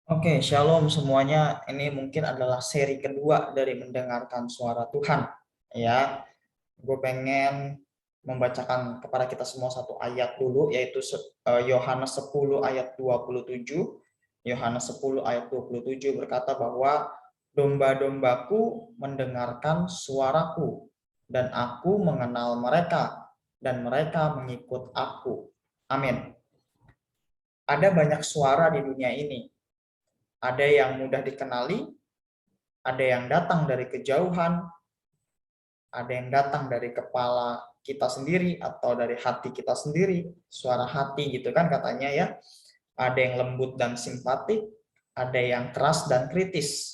Oke, shalom semuanya. Ini mungkin adalah seri kedua dari mendengarkan suara Tuhan. Ya, gue pengen membacakan kepada kita semua satu ayat dulu, yaitu Yohanes 10 ayat 27. Yohanes 10 ayat 27 berkata bahwa domba-dombaku mendengarkan suaraku, dan aku mengenal mereka, dan mereka mengikut aku. Amin. Ada banyak suara di dunia ini. Ada yang mudah dikenali, ada yang datang dari kejauhan, ada yang datang dari kepala kita sendiri atau dari hati kita sendiri, suara hati gitu kan katanya ya. Ada yang lembut dan simpatik, ada yang keras dan kritis.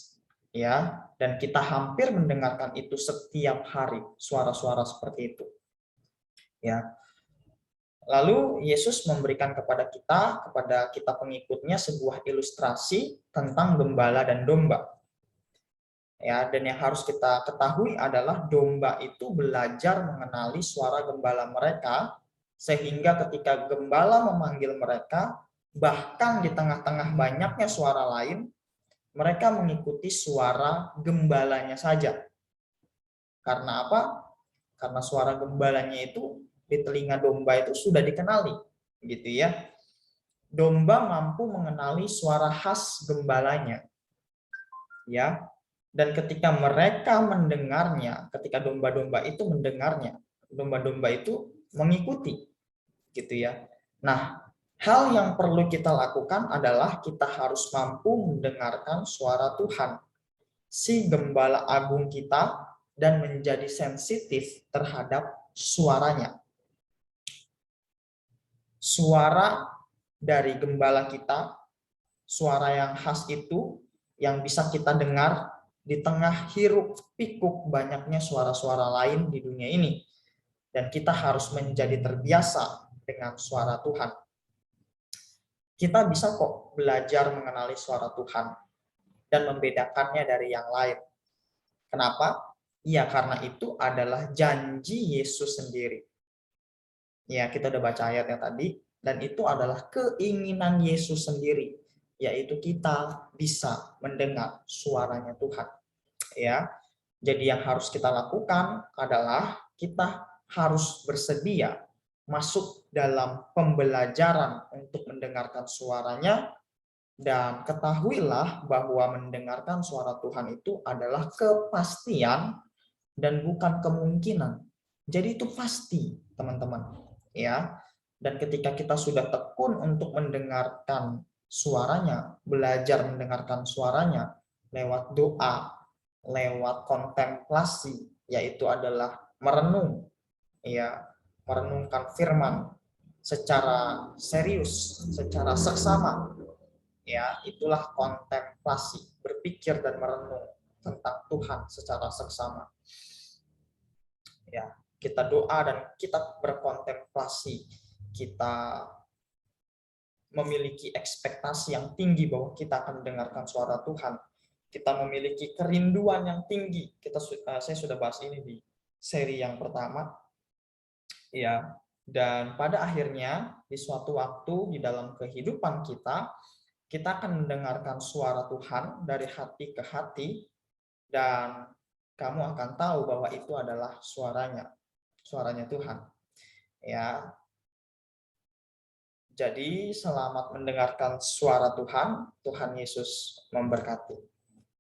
Ya, dan kita hampir mendengarkan itu setiap hari, suara-suara seperti itu. Ya. Lalu Yesus memberikan kepada kita pengikutnya sebuah ilustrasi tentang gembala dan domba. Ya, dan yang harus kita ketahui adalah domba itu belajar mengenali suara gembala mereka, sehingga ketika gembala memanggil mereka, bahkan di tengah-tengah banyaknya suara lain, mereka mengikuti suara gembalanya saja. Karena apa? Karena suara gembalanya itu di telinga domba itu sudah dikenali, gitu ya. Domba mampu mengenali suara khas gembalanya, ya. Dan ketika mereka mendengarnya, ketika domba-domba itu mendengarnya, domba-domba itu mengikuti, gitu ya. Nah, hal yang perlu kita lakukan adalah kita harus mampu mendengarkan suara Tuhan, si gembala agung kita, dan menjadi sensitif terhadap suaranya. Suara dari gembala kita, suara yang khas itu, yang bisa kita dengar di tengah hiruk pikuk banyaknya suara-suara lain di dunia ini. Dan kita harus menjadi terbiasa dengan suara Tuhan. Kita bisa kok belajar mengenali suara Tuhan dan membedakannya dari yang lain. Kenapa? Ya, karena itu adalah janji Yesus sendiri. Ya, kita udah baca ayatnya tadi, dan itu adalah keinginan Yesus sendiri, yaitu kita bisa mendengar suaranya Tuhan. Ya, jadi yang harus kita lakukan adalah kita harus bersedia masuk dalam pembelajaran untuk mendengarkan suaranya, dan ketahuilah bahwa mendengarkan suara Tuhan itu adalah kepastian dan bukan kemungkinan. Jadi itu pasti, teman-teman. Ya. Dan ketika kita sudah tekun untuk mendengarkan suaranya, belajar mendengarkan suaranya lewat doa, lewat kontemplasi, yaitu adalah merenung, ya, merenungkan firman secara serius, secara seksama, ya, itulah kontemplasi, berpikir dan merenung tentang Tuhan secara seksama. Ya, kita doa dan kita berkontemplasi, kita memiliki ekspektasi yang tinggi bahwa kita akan mendengarkan suara Tuhan. Kita memiliki kerinduan yang tinggi. Saya sudah bahas ini di seri yang pertama. Ya, dan pada akhirnya di suatu waktu di dalam kehidupan kita akan mendengarkan suara Tuhan dari hati ke hati, dan kamu akan tahu bahwa itu adalah suaranya Tuhan. Ya, jadi selamat mendengarkan suara Tuhan. Tuhan Yesus memberkati.